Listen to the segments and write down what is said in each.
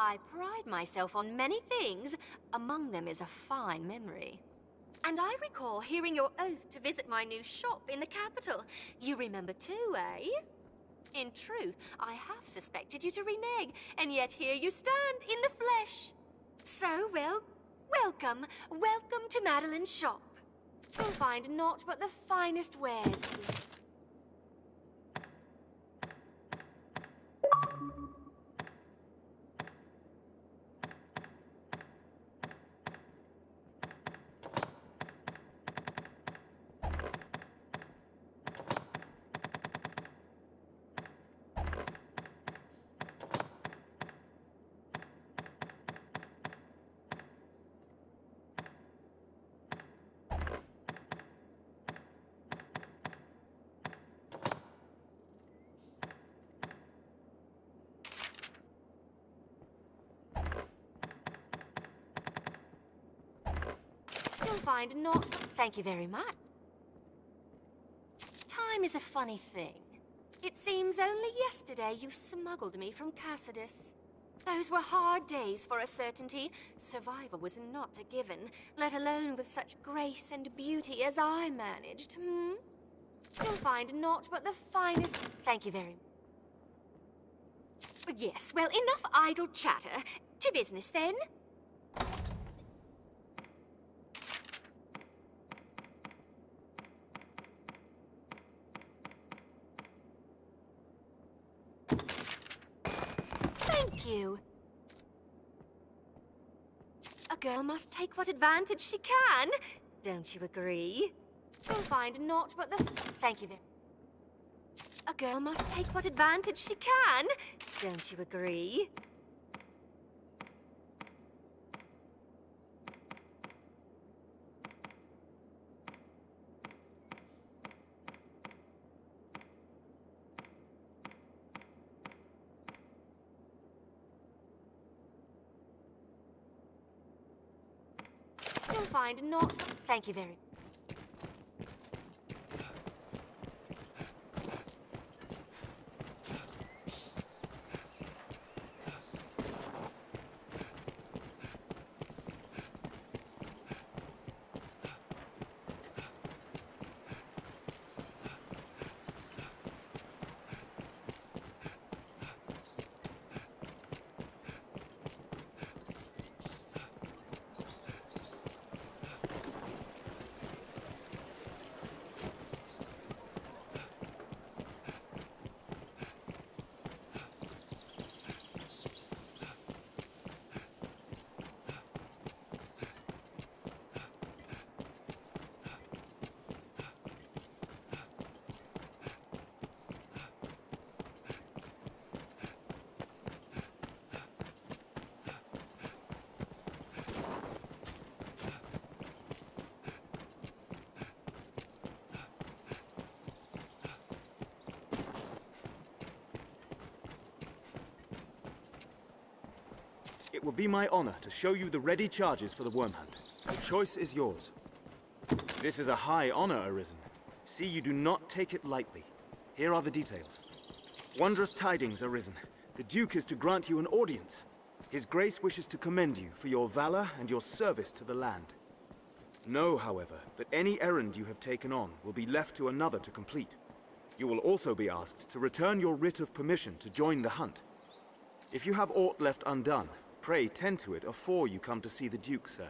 I pride myself on many things. Among them is a fine memory. And I recall hearing your oath to visit my new shop in the capital. You remember too, eh? In truth, I have suspected you to renege, and yet here you stand in the flesh. So, well, welcome to Madeline's shop. You'll find naught but the finest wares here. You'll find naught. Thank you very much. Time is a funny thing. It seems only yesterday you smuggled me from Cassidus. Those were hard days for a certainty. Survival was not a given, let alone with such grace and beauty as I managed, You'll find naught but the finest. Thank you very much. Yes, well, enough idle chatter. To business, then. Thank you. A girl must take what advantage she can. Don't you agree? You'll find naught but the... Thank you very... A girl must take what advantage she can. Don't you agree? You'll find naught... Thank you very... It will be my honor to show you the ready charges for the worm hunt. The choice is yours. This is a high honor, Arisen. See, you do not take it lightly. Here are the details. Wondrous tidings, Arisen. The Duke is to grant you an audience. His Grace wishes to commend you for your valor and your service to the land. Know, however, that any errand you have taken on will be left to another to complete. You will also be asked to return your writ of permission to join the hunt. If you have aught left undone, pray tend to it afore you come to see the Duke, sir.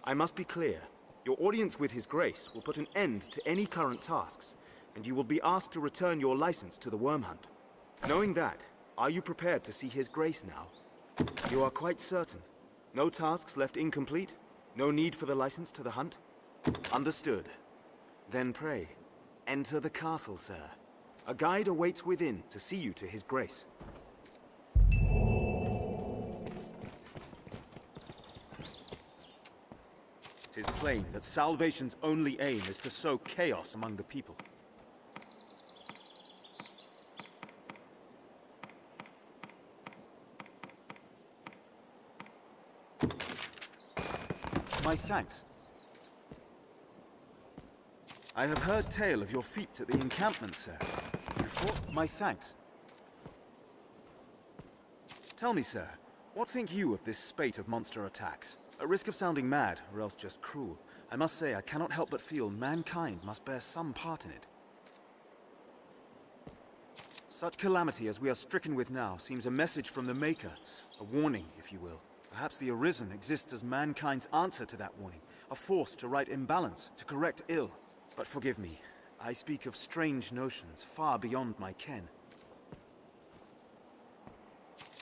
I must be clear. Your audience with His Grace will put an end to any current tasks, and you will be asked to return your license to the worm hunt. Knowing that, are you prepared to see His Grace now? You are quite certain? No tasks left incomplete? No need for the license to the hunt? Understood. Then pray, enter the castle, sir. A guide awaits within to see you to His Grace. 'Tis plain that salvation's only aim is to sow chaos among the people. My thanks. I have heard tale of your feats at the encampment, sir. My thanks. Tell me, sir, what think you of this spate of monster attacks? At risk of sounding mad, or else just cruel, I must say I cannot help but feel mankind must bear some part in it. Such calamity as we are stricken with now seems a message from the Maker, a warning, if you will. Perhaps the Arisen exists as mankind's answer to that warning, a force to right imbalance, to correct ill. But forgive me, I speak of strange notions far beyond my ken.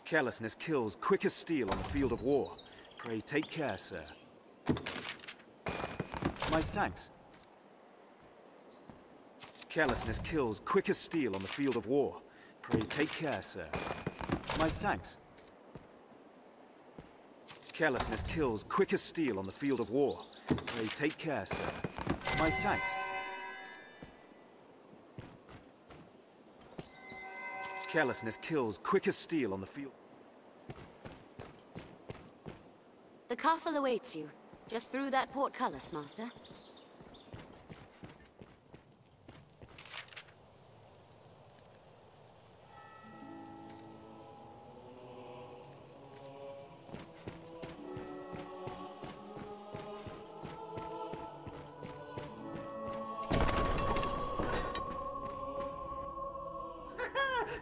Carelessness kills quick as steel on the field of war. Pray take care, sir. My thanks. Carelessness kills quick as steel on the field of war. Pray take care, sir. My thanks. Carelessness kills quick as steel on the field of war. Pray take care, sir. My thanks. Carelessness kills quick as steel on the field. The castle awaits you, just through that portcullis, Master.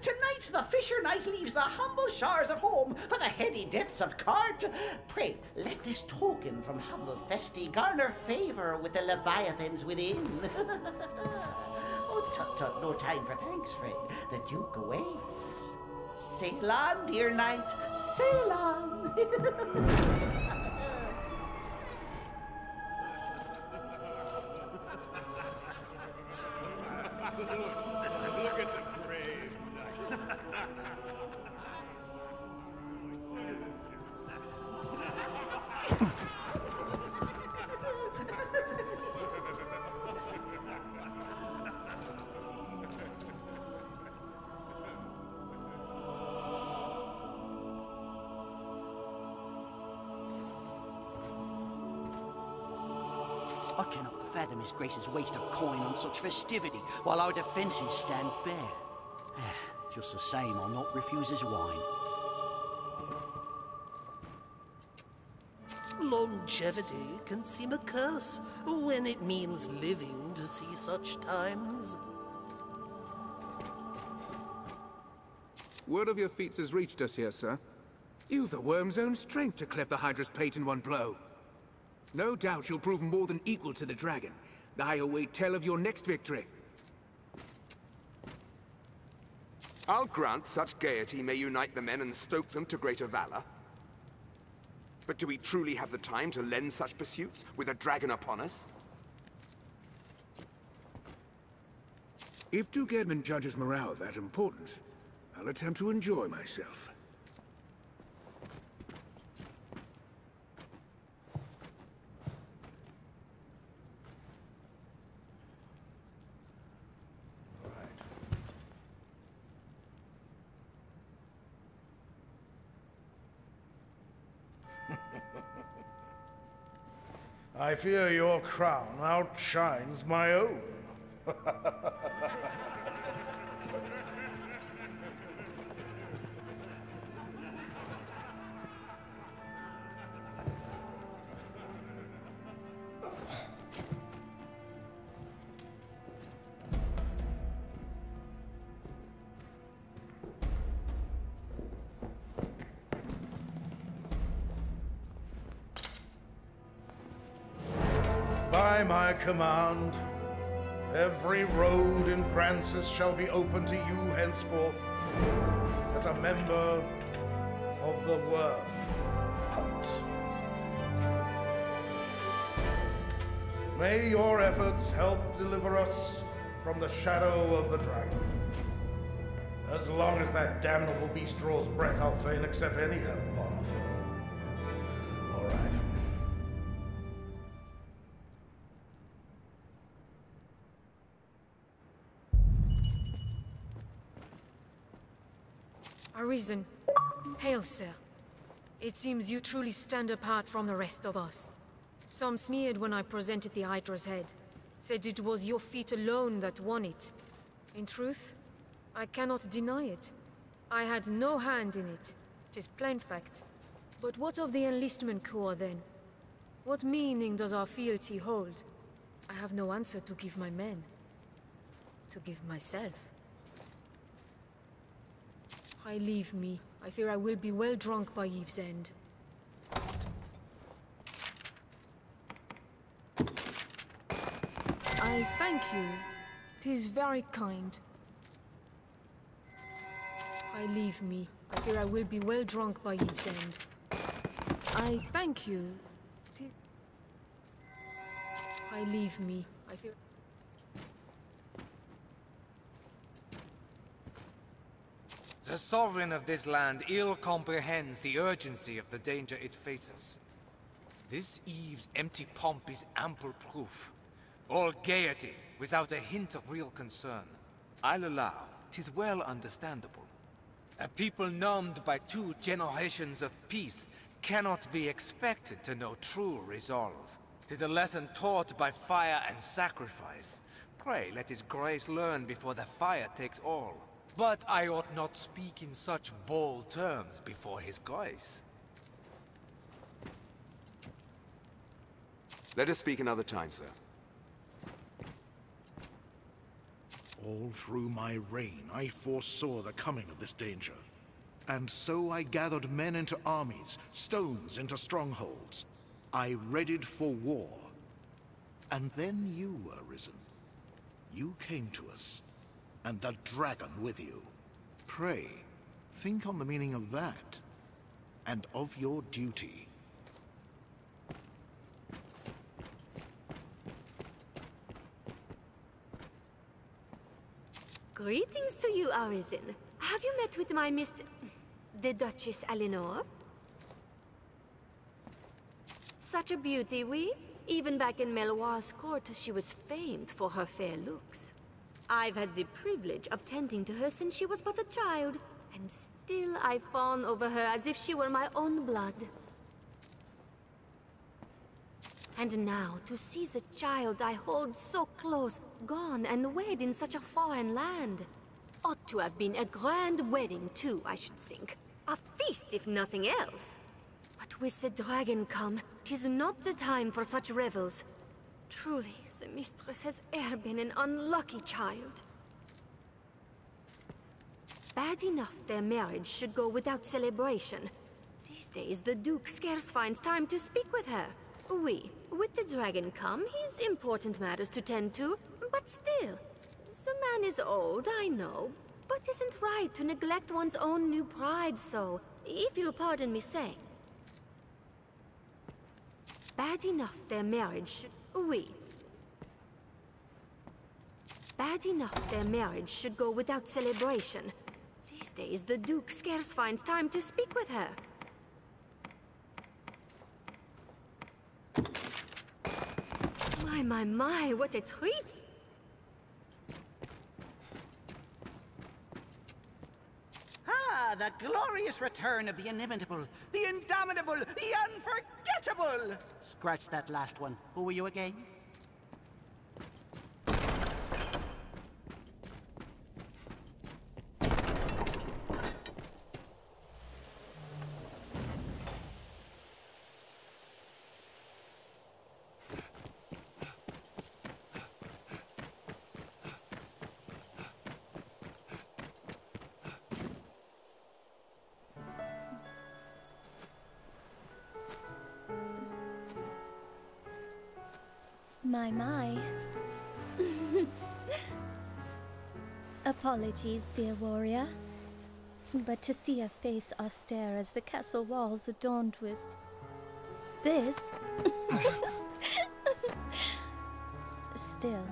Tonight the fisher knight leaves the humble shores of home for the heady depths of Cart. Pray, let this token from humble Festi garner favor with the leviathans within. Oh, tut-tut, no time for thanks, friend. The Duke awaits. Sail on, dear knight, sail on. Look at the brave knight. I cannot fathom His Grace's waste of coin on such festivity, while our defences stand bare. Just the same, I'll not refuse his wine. Longevity can seem a curse when it means living to see such times. Word of your feats has reached us here, sir. You've the worm's own strength to cleft the Hydra's pate in one blow. No doubt you'll prove more than equal to the dragon. I await tell of your next victory. I'll grant such gaiety may unite the men and stoke them to greater valor. But do we truly have the time to lend such pursuits with a dragon upon us? If Duke Edmund judges morale that important, I'll attempt to enjoy myself. I fear your crown outshines my own. By my command, every road in Grancis shall be open to you henceforth as a member of the Worm Hunt. May your efforts help deliver us from the shadow of the dragon. As long as that damnable beast draws breath, I'll fain accept any help on offer. All right. Arisen. Hail, sir. It seems you truly stand apart from the rest of us. Some sneered when I presented the Hydra's head, said it was your feat alone that won it. In truth, I cannot deny it. I had no hand in it. 'Tis plain fact. But what of the enlistment corps, then? What meaning does our fealty hold? I have no answer to give my men. To give myself. I leave me. I fear I will be well drunk by eve's end. I thank you. 'Tis very kind. I leave me. I fear I will be well drunk by eve's end. I thank you. I leave me. I fear... The sovereign of this land ill comprehends the urgency of the danger it faces. This eve's empty pomp is ample proof. All gaiety, without a hint of real concern. I'll allow, 'tis well understandable. A people numbed by 2 generations of peace cannot be expected to know true resolve. 'Tis a lesson taught by fire and sacrifice. Pray let his grace learn before the fire takes all. But I ought not speak in such bold terms before his grace. Let us speak another time, sir. All through my reign, I foresaw the coming of this danger. And so I gathered men into armies, stones into strongholds. I readied for war. And then you were risen. You came to us, and the dragon with you. Pray, think on the meaning of that, and of your duty. Greetings to you, Arisen. Have you met with my the Duchess Eleanor? Such a beauty, we. Even back in Meloir's court, she was famed for her fair looks. I've had the privilege of tending to her since she was but a child, and still I fawn over her as if she were my own blood. And now, to see the child I hold so close, gone and wed in such a foreign land. Ought to have been a grand wedding too, I should think. A feast, if nothing else. But with the dragon come, 'tis not the time for such revels. Truly, the mistress has e'er been an unlucky child. Bad enough their marriage should go without celebration. These days, the Duke scarce finds time to speak with her. Oui, with the dragon come, he's important matters to tend to, but still. The man is old, I know, but isn't right to neglect one's own new pride so, if you'll pardon me saying. Bad enough their marriage should... Oui. Bad enough their marriage should go without celebration. These days, the Duke scarce finds time to speak with her. My, what a treat! Ah, the glorious return of the inimitable, the indomitable, the unforgettable! Scratch that last one. Who were you again? My. Apologies, dear warrior. But to see a face austere as the castle walls adorned with... this... Still,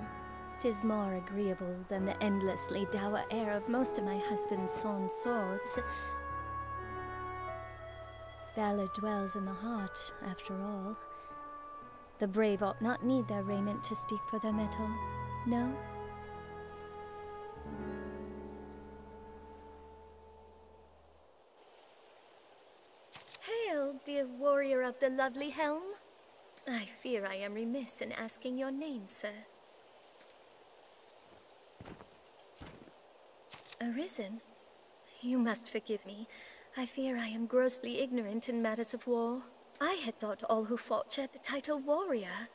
'tis more agreeable than the endlessly dour air of most of my husband's sawn swords. Valor dwells in the heart, after all. The brave ought not need their raiment to speak for their mettle, no? Hail, dear warrior of the lovely helm. I fear I am remiss in asking your name, sir. Arisen? You must forgive me. I fear I am grossly ignorant in matters of war. I had thought all who fought shared the title warrior.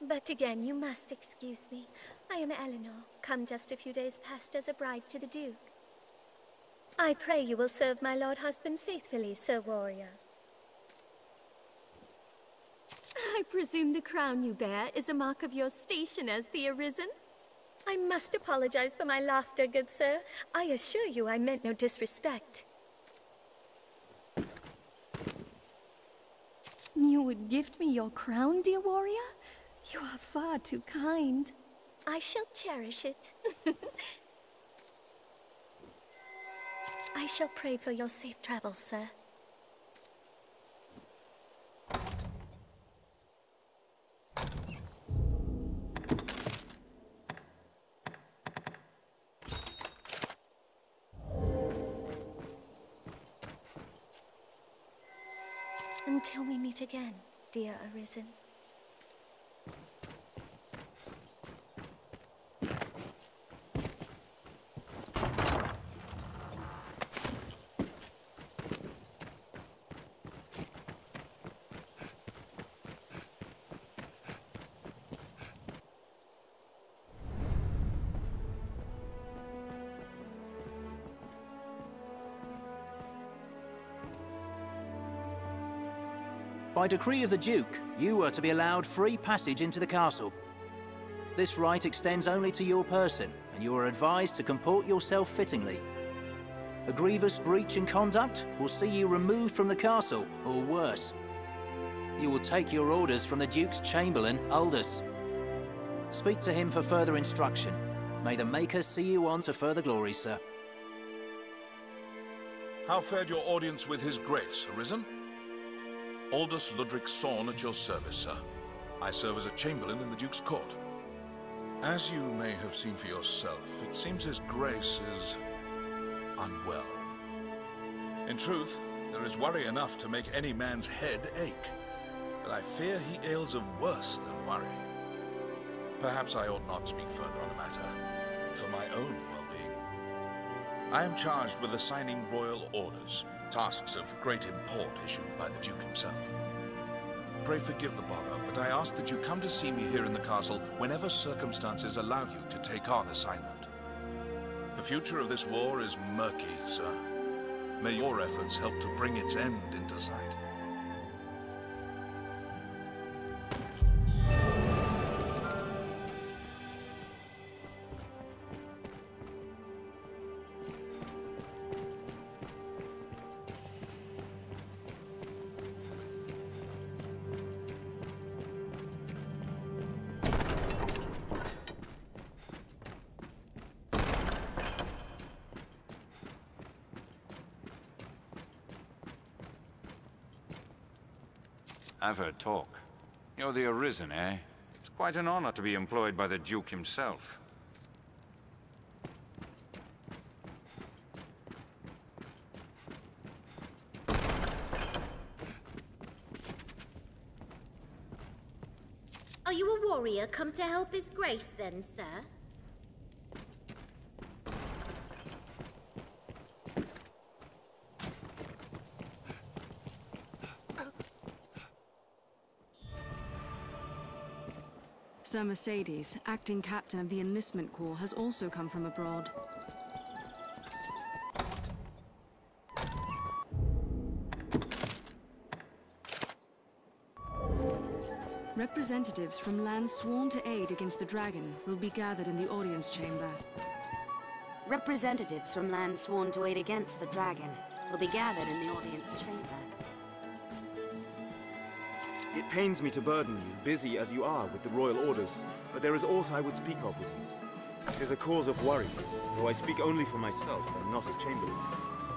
But again, you must excuse me. I am Eleanor, come just a few days past as a bride to the Duke. I pray you will serve my lord husband faithfully, Sir Warrior. I presume the crown you bear is a mark of your station as the Arisen? I must apologize for my laughter, good sir. I assure you I meant no disrespect. You would gift me your crown, dear warrior? You are far too kind. I shall cherish it. I shall pray for your safe travels, sir. Until we meet again, dear Arisen. By decree of the Duke, you are to be allowed free passage into the castle. This right extends only to your person, and you are advised to comport yourself fittingly. A grievous breach in conduct will see you removed from the castle, or worse. You will take your orders from the Duke's Chamberlain, Aldous. Speak to him for further instruction. May the Maker see you on to further glory, sir. How fared your audience with His Grace, Arisen? Aldous Ludric Sorn at your service, sir. I serve as a Chamberlain in the Duke's court. As you may have seen for yourself, it seems His Grace is unwell. In truth, there is worry enough to make any man's head ache. But I fear he ails of worse than worry. Perhaps I ought not speak further on the matter, for my own well-being. I am charged with assigning royal orders, tasks of great import issued by the Duke himself. Pray forgive the bother, but I ask that you come to see me here in the castle whenever circumstances allow you to take on assignment. The future of this war is murky, sir. May your efforts help to bring its end into sight. I've heard talk. You're the Arisen, eh? It's quite an honor to be employed by the Duke himself. Are you a warrior come to help His Grace then, sir? Sir Mercedes, acting captain of the enlistment corps, has also come from abroad. Representatives from lands sworn to aid against the dragon will be gathered in the audience chamber. Representatives from lands sworn to aid against the dragon will be gathered in the audience chamber. It pains me to burden you, busy as you are with the royal orders, but there is aught I would speak of with you. It is a cause of worry, though I speak only for myself and not as Chamberlain.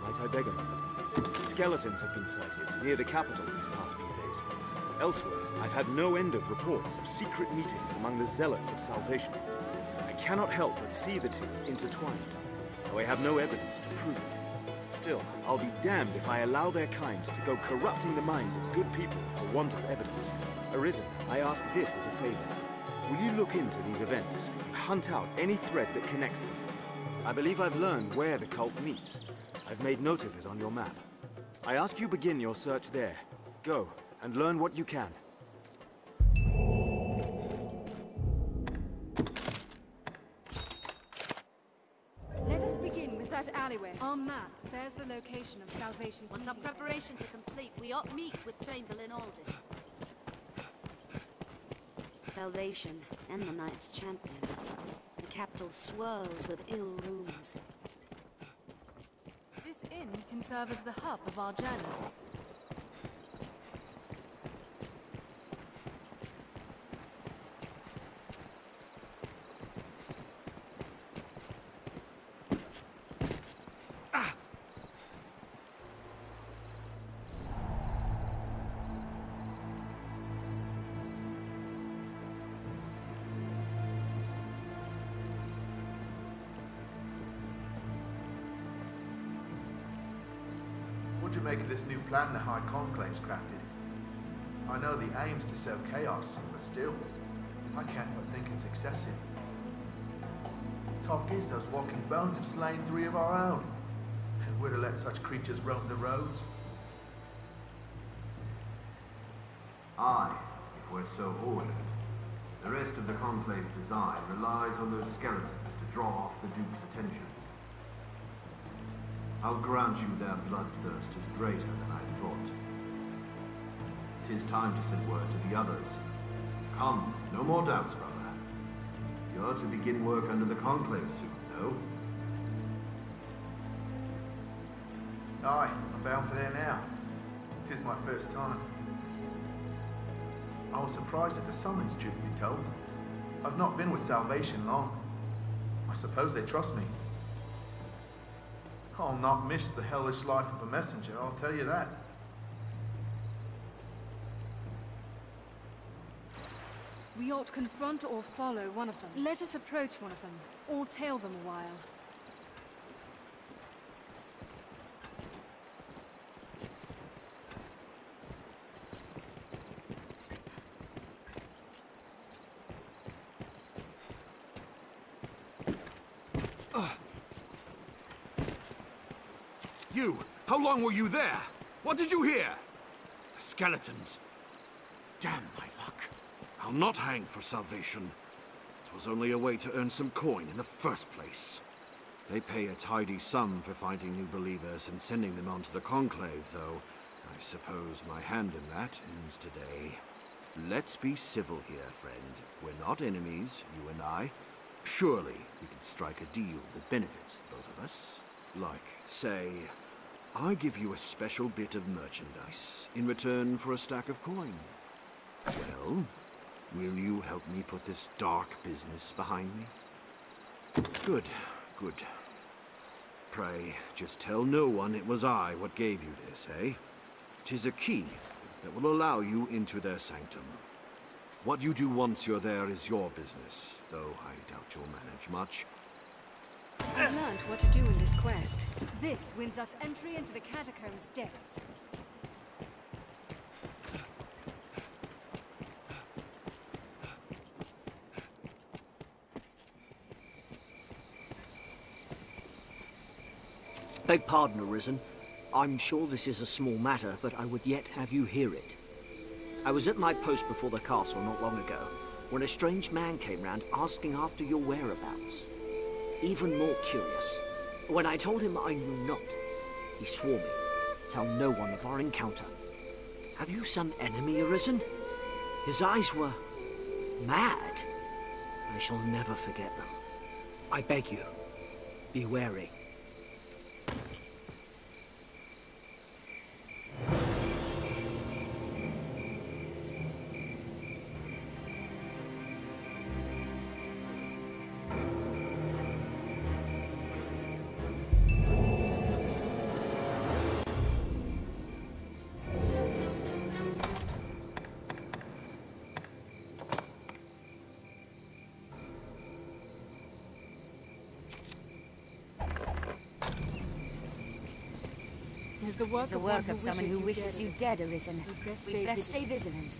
Might I beg a moment? Skeletons have been sighted near the capital these past few days. Elsewhere, I've had no end of reports of secret meetings among the zealots of salvation. I cannot help but see the two as intertwined, though I have no evidence to prove it. Still, I'll be damned if I allow their kind to go corrupting the minds of good people for want of evidence. Arisen, I ask this as a favor. Will you look into these events and hunt out any thread that connects them? I believe I've learned where the cult meets. I've made note of it on your map. I ask you begin your search there. Go, and learn what you can. Let us begin with that alleyway. Our map bears the location of Salvation's Once our preparations are complete, we ought meet with Chamberlain Aldous. Salvation and the Knight's Champion. The capital swirls with ill rumors. This inn can serve as the hub of our journeys. What do you make of this new plan the High Conclave's crafted? I know the aim's to sow chaos, but still, I can't but think it's excessive. Talk is those walking bones have slain 3 of our own, and we're to let such creatures roam the roads. Aye, if we're so ordered. The rest of the Conclave's design relies on those skeletons to draw off the Duke's attention. I'll grant you their bloodthirst is greater than I'd thought. 'Tis time to send word to the others. Come, no more doubts, brother. You're to begin work under the Conclave soon, no? Aye, I'm bound for there now. 'Tis my first time. I was surprised at the summons, truth be told. I've not been with Salvation long. I suppose they trust me. I'll not miss the hellish life of a messenger, I'll tell you that. We ought confront or follow one of them. Let us approach one of them, or tail them a while. You! How long were you there? What did you hear? The skeletons. Damn my luck. I'll not hang for Salvation. It was only a way to earn some coin in the first place. They pay a tidy sum for finding new believers and sending them on to the Conclave, though I suppose my hand in that ends today. Let's be civil here, friend. We're not enemies, you and I. Surely we could strike a deal that benefits the both of us. Like, say, I give you a special bit of merchandise in return for a stack of coin. Well, will you help me put this dark business behind me? Good, good. Pray, just tell no one it was I what gave you this, eh? 'Tis a key that will allow you into their sanctum. What you do once you're there is your business, though I doubt you'll manage much. I've learned what to do in this quest. This wins us entry into the catacombs' depths. Beg pardon, Arisen. I'm sure this is a small matter, but I would yet have you hear it. I was at my post before the castle not long ago, when a strange man came round asking after your whereabouts. Even more curious, when I told him I knew not, he swore me, tell no one of our encounter. Have you some enemy, Arisen? His eyes were mad. I shall never forget them. I beg you, be wary. Is the work, the work of someone who wishes you dead, Arisen. We'd best stay vigilant.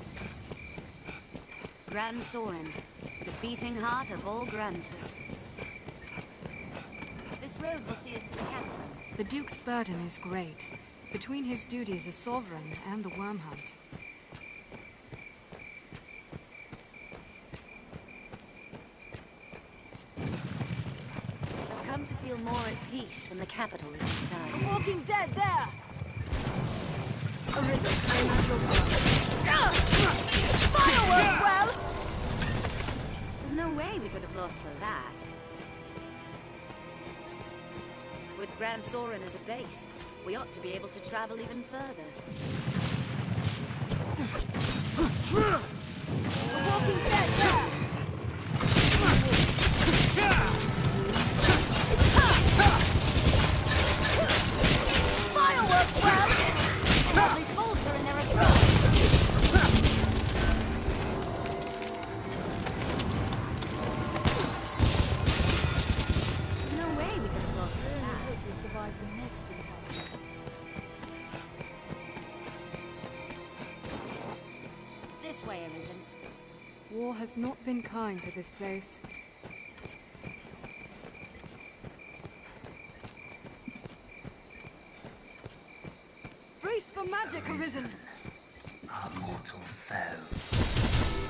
Grand Soren, the beating heart of all Grances. road will see us to the capital. The Duke's burden is great, between his duties as sovereign and the worm hunt. I've come to feel more at peace when the capital is in sight. The Walking Dead, there! Arisen, I am at your side. Fireworks, well! There's no way we could have lost to that. With Grand Soren as a base, we ought to be able to travel even further. The Walking Dead, there! Fireworks, well! Lovely folder in their response. No way we could have lost it. I hope you'll survive the next encounter. This way, Arisen. War has not been kind to this place. Brace for magic, Arisen! Our mortal foe.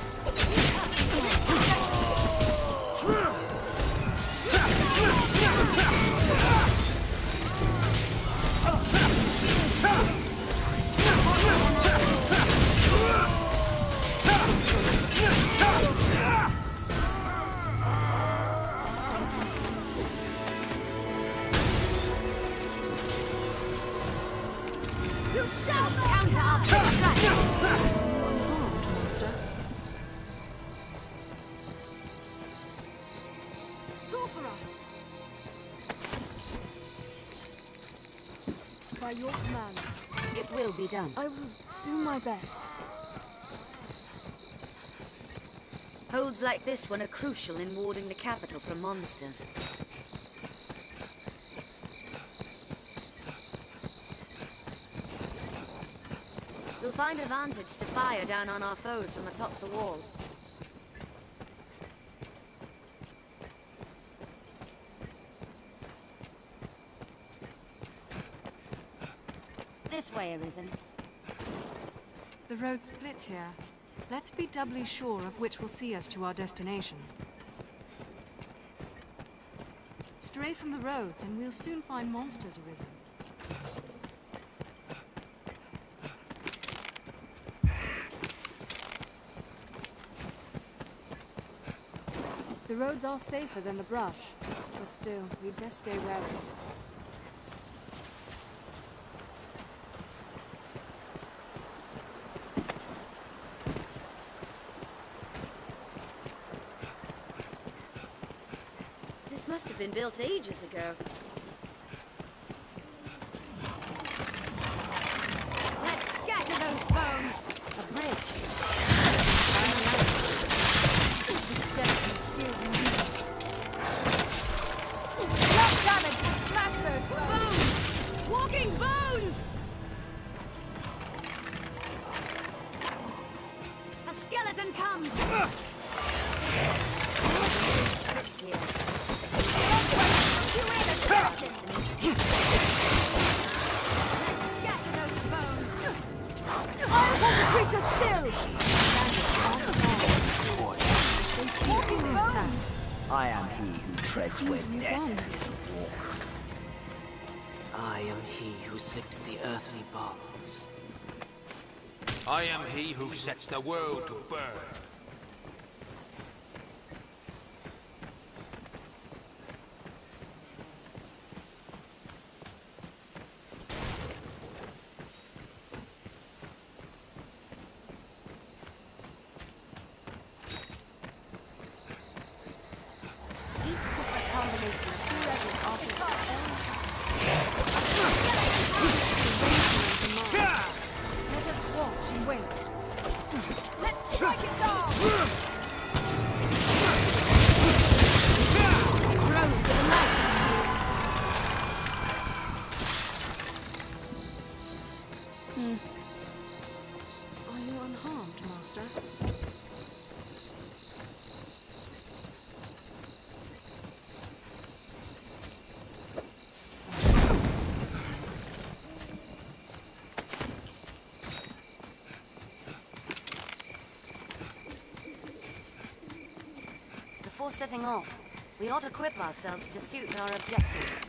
You shall counter our strike! Unharmed, Master. Sorcerer! By your command. It will be done. I will do my best. Holds like this one are crucial in warding the capital from monsters. You'll find advantage to fire down on our foes from atop the wall. This way, Arisen. The road splits here. Let's be doubly sure of which will see us to our destination. Stray from the roads and we'll soon find monsters, Arisen. The roads are safer than the brush, but still, we'd best stay wary. This must have been built ages ago. Let's scatter those bones! A bridge. The skeleton skilled in use. Enough damage to smash those bones! Walking bones! A skeleton comes! Splits here. Let's scatter those bones! I hold the creature still! Walking bones! I am he who treads where Seems we've death won. is walk. I am he who slips the earthly bonds. I am he who sets the world to burn. Each different combination of whoever's offers its Let us watch and wait. Let's strike it down! It grows with a knife. Are you unharmed, Master? before setting off, we ought to equip ourselves to suit our objectives.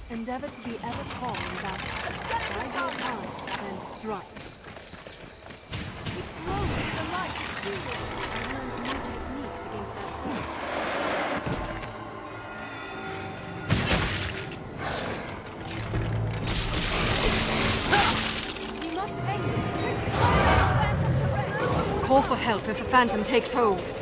Endeavor to be ever calm about bide your time, then strike. It grows with the life it steals and learns new techniques against that foe. We must end this quickly. Phantom to rest. Call for help if a phantom takes hold.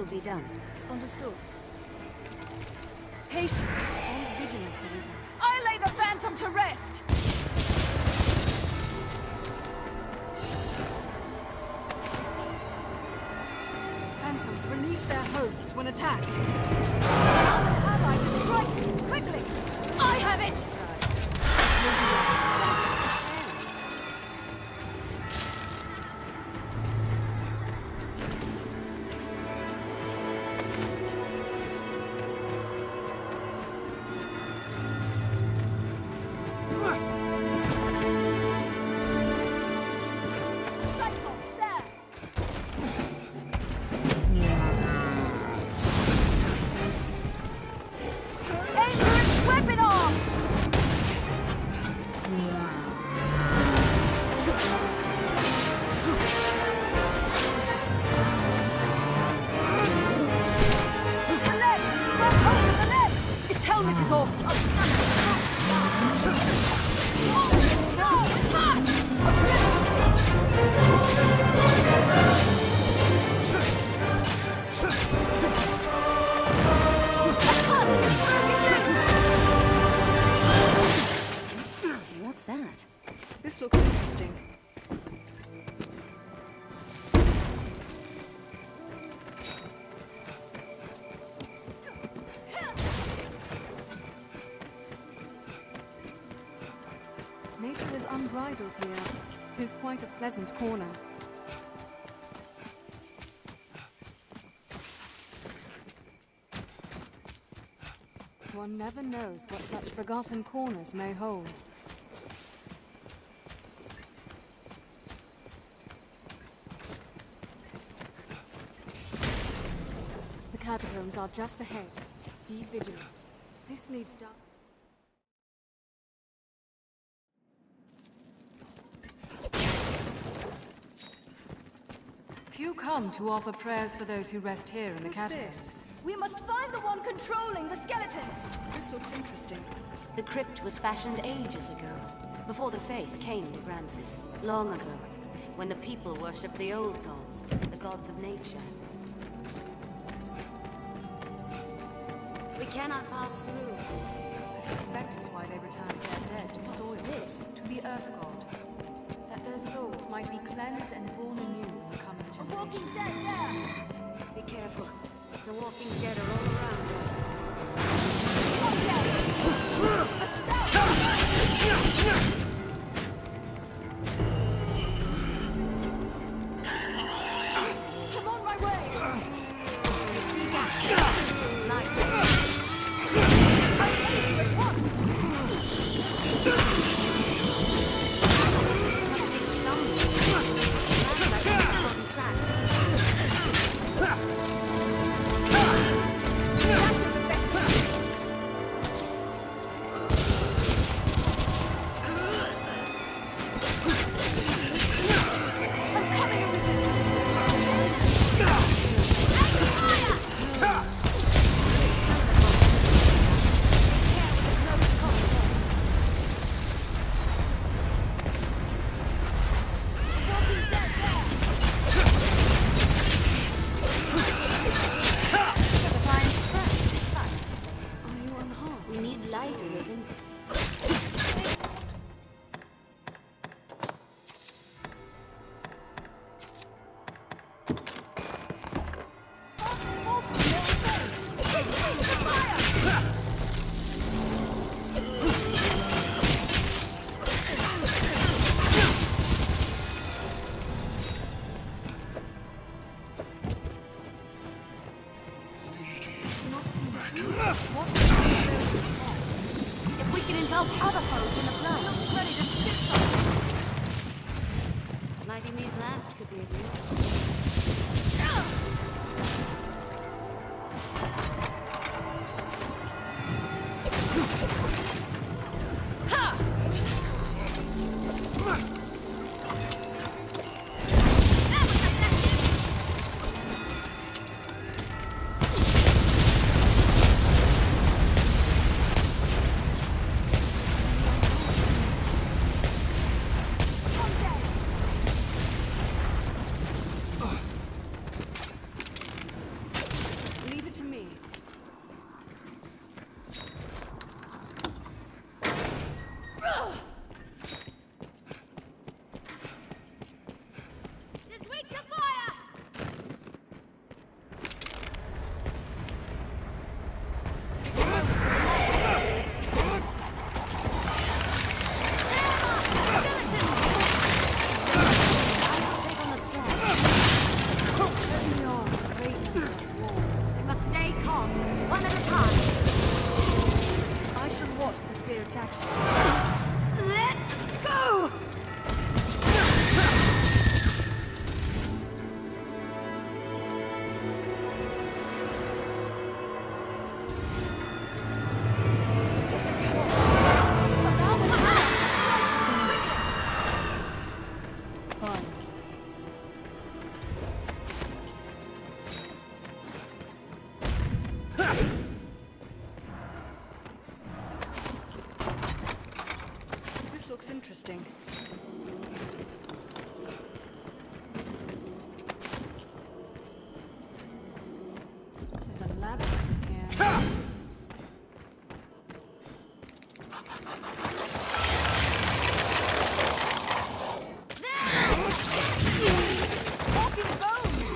Be done. Understood. Patience and vigilance, Arisen. I lay the phantom to rest! Phantoms release their hosts when attacked. Have I to strike? Quickly! I have it! This looks interesting. Nature is unbridled here. 'Tis quite a pleasant corner. One never knows what such forgotten corners may hold. The catacombs are just ahead. Be vigilant. This leads down. Few come to offer prayers for those who rest here in the catacombs. We must find the one controlling the skeletons! This looks interesting. The crypt was fashioned ages ago, before the faith came to Grancis. Long ago, when the people worshipped the old gods, the gods of nature. We cannot pass through. I suspect it's why they returned their dead to the soil. This? To the Earth God. That their souls might be cleansed and born anew in the coming generation. Walking Dead there! Be careful. The Walking Dead right, Arisen. If we can engulf other foes in the blood, looks ready to spit something. Lighting these lamps could be of use. Interesting. There's a labyrinth here. Walking bones!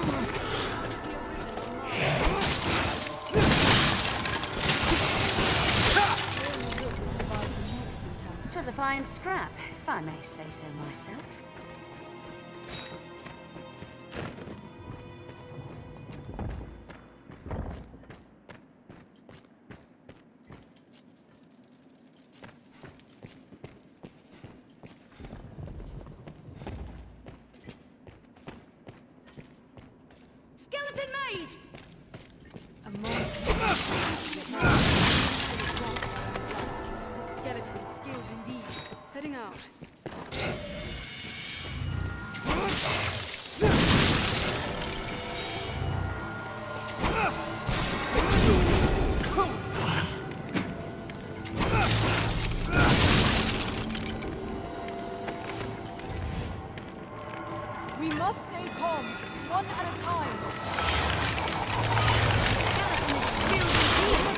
It was a fine scrap, if I may say so myself. Skeleton mage! This skeleton is skilled indeed. Heading out. We must stay calm, one at a time. Skeleton is skilled indeed.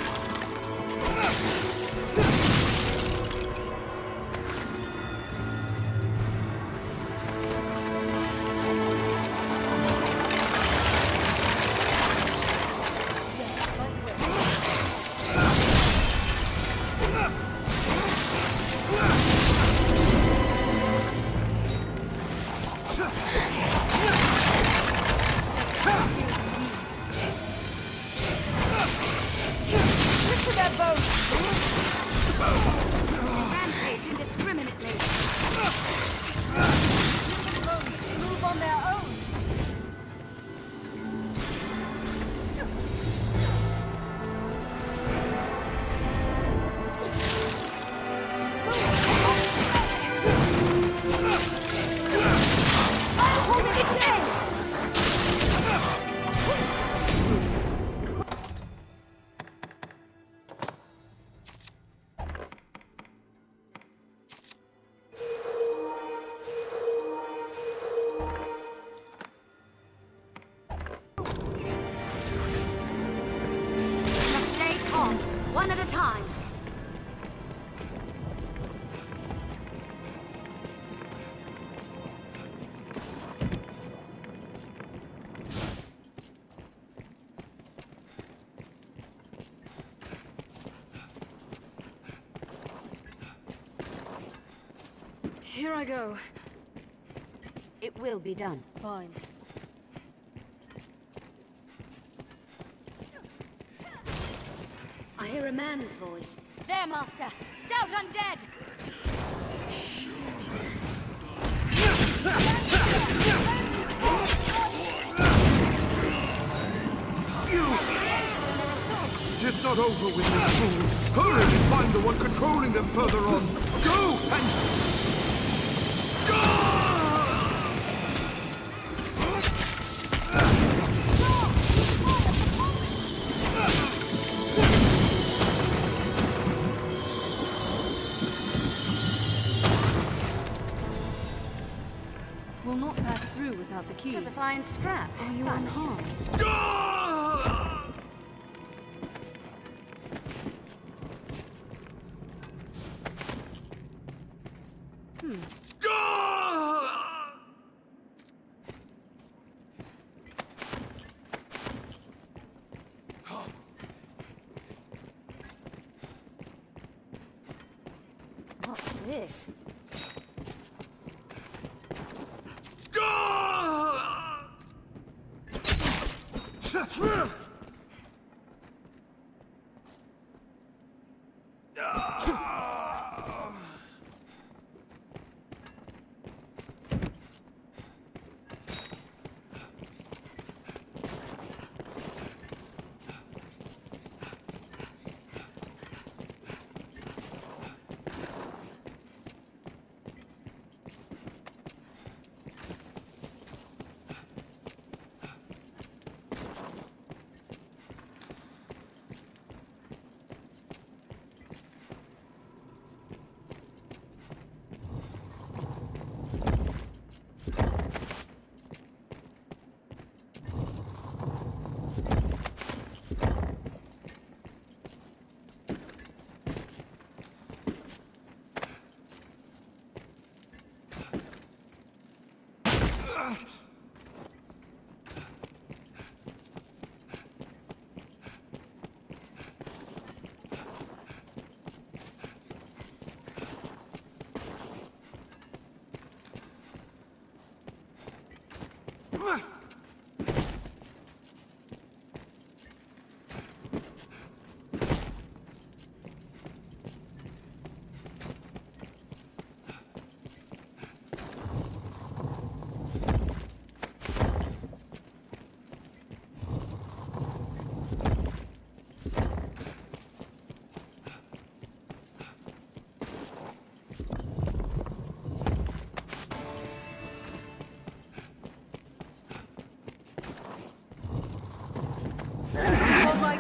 Here I go. It will be done. Fine. I hear a man's voice. There, Master! Stout undead! It is not over with you fools! Hurry and find the one controlling them further on! Go and... We'll not pass through without the key. It was a fine scrap. Are you unharmed? What's this?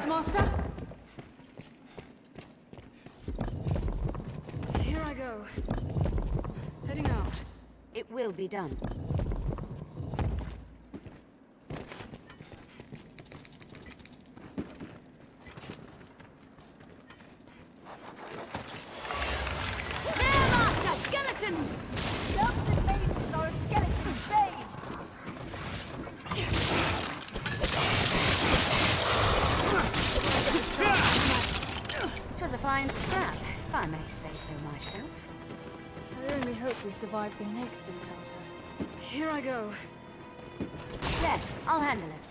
Master? Here I go. Heading out. It will be done. There, Master! Skeletons! Lumps and maces are a skeleton's bane! It was a fine scrap, if I may say so myself. I only hope we survive the next encounter. Here I go. Yes, I'll handle it.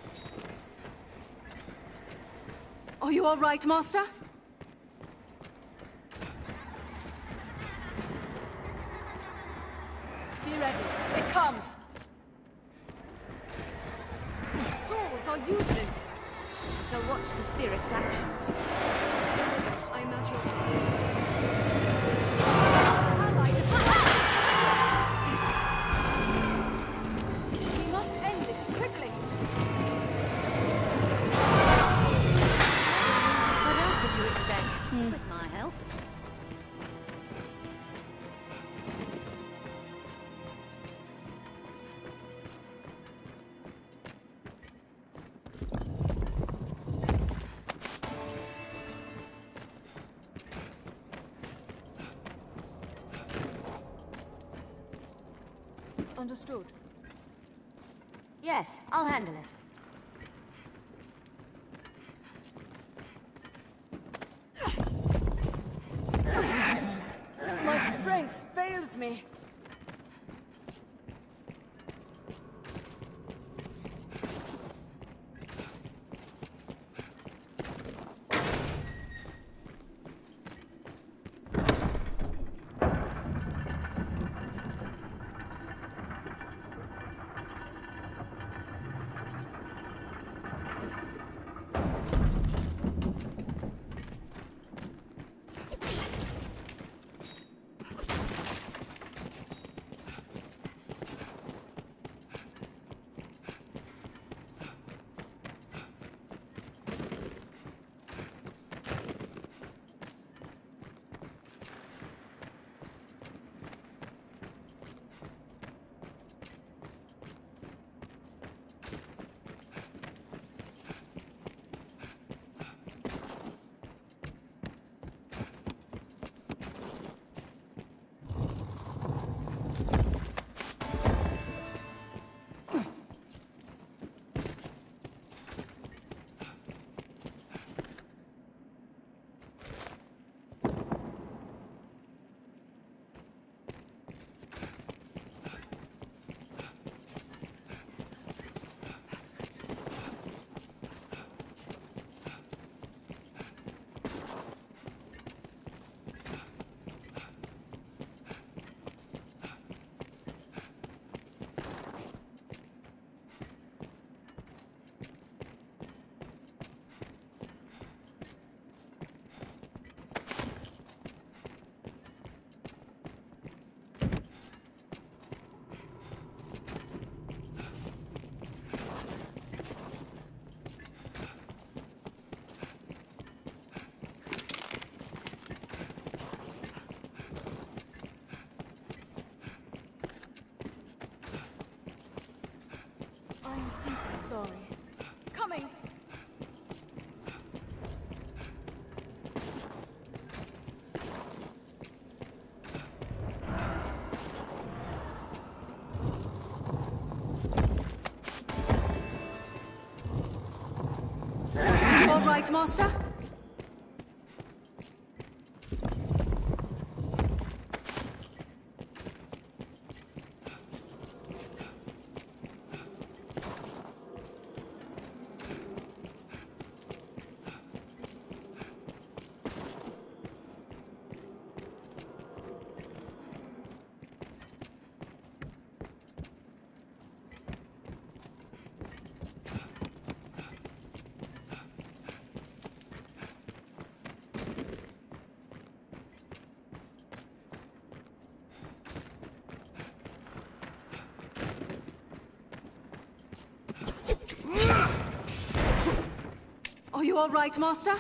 Are you all right, Master? Be ready. It comes! Swords are useless. So watch the spirit's actions. I am at your side. Ally to we must end this quickly. What else would you expect? With my help. Understood. Yes, I'll handle it. My strength fails me. sorry. Coming! All right, Master? Are you all right, Master?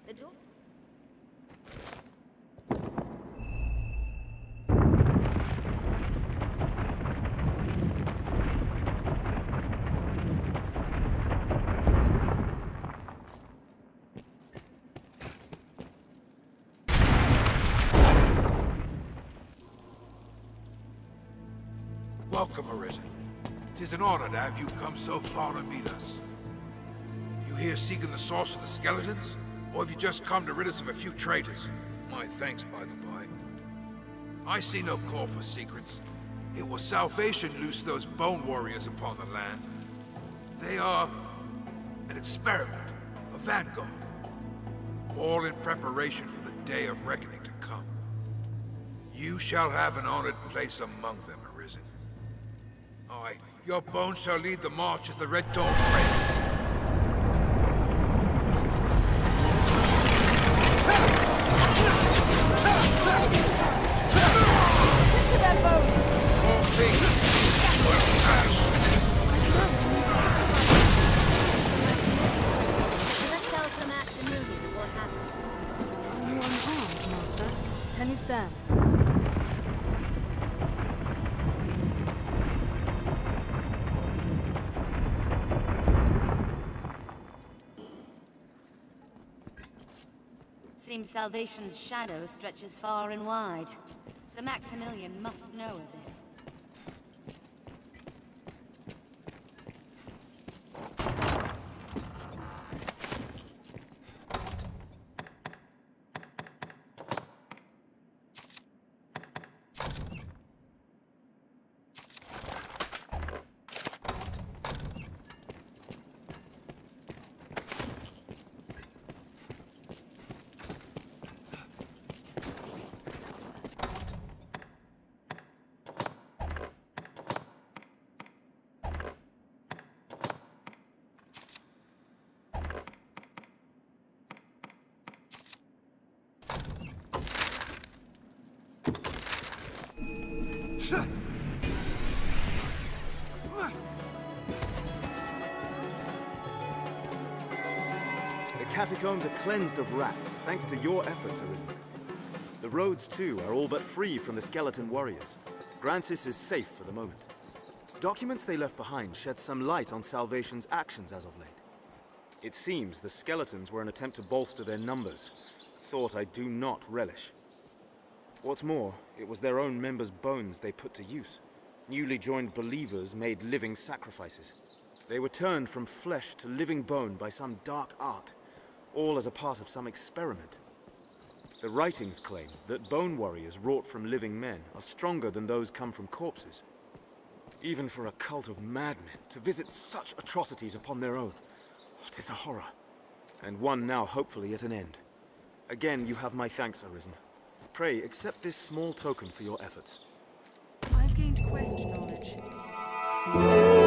The door? Welcome, Arisen. 'Tis an honor to have you come so far to meet us. You here seeking the source of the skeletons? Or have you just come to rid us of a few traitors? My thanks, by the by. I see no call for secrets. It was salvation loosed those bone warriors upon the land. They are an experiment, a vanguard. All in preparation for the day of reckoning to come. You shall have an honored place among them, Arisen. Aye, your bones shall lead the march as the Red Dawn breaks. To their bones! All things will pass. Let us tell Sir Maximilian what happened. Are you unharmed, Master? Can you stand? Seems Salvation's shadow stretches far and wide. Sir Maximilian must know of this. The catacombs are cleansed of rats, thanks to your efforts, Arisen. The roads, too, are all but free from the skeleton warriors. Grancis is safe for the moment. Documents they left behind shed some light on Salvation's actions as of late. It seems the skeletons were an attempt to bolster their numbers, a thought I do not relish. What's more, it was their own members' bones they put to use. Newly joined believers made living sacrifices. They were turned from flesh to living bone by some dark art, all as a part of some experiment. The writings claim that bone warriors wrought from living men are stronger than those come from corpses. Even for a cult of madmen to visit such atrocities upon their own It is a horror. And one now hopefully at an end. Again, you have my thanks, Arisen. Pray, accept this small token for your efforts. I've gained quest knowledge.